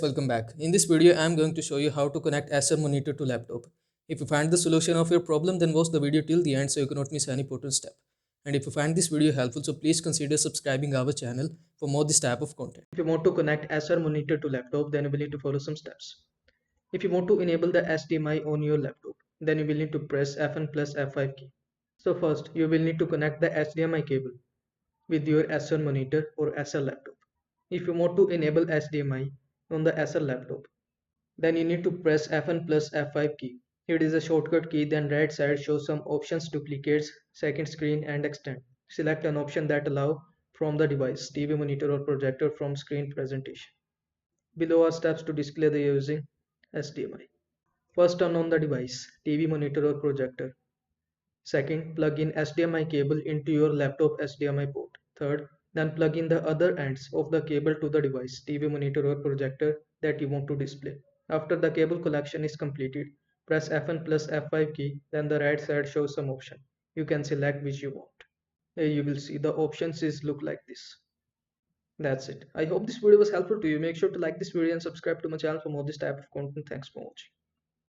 Welcome back. In this video, I am going to show you how to connect Acer monitor to laptop. If you find the solution of your problem, then watch the video till the end so you cannot miss any important step. And if you find this video helpful, so please consider subscribing our channel for more this type of content. If you want to connect Acer monitor to laptop, then you will need to follow some steps. If you want to enable the HDMI on your laptop, then you will need to press F1 plus F5 key. So first, you will need to connect the HDMI cable with your Acer monitor or Acer laptop. If you want to enable HDMI on the Acer laptop, then you need to press F1 plus F5 key. It is a shortcut key, then right side shows some options: duplicates, second screen and extend. Select an option that allow from the device, TV monitor or projector from screen presentation. Below are steps to display the using HDMI. First, turn on the device, TV monitor or projector. Second, plug in HDMI cable into your laptop HDMI port. Third, then plug in the other ends of the cable to the device, TV monitor or projector that you want to display. After the cable collection is completed, press F1 plus F5 key, then the right side shows some option. You can select which you want. Here you will see the options is look like this. That's it. I hope this video was helpful to you. Make sure to like this video and subscribe to my channel for more this type of content. Thanks for watching.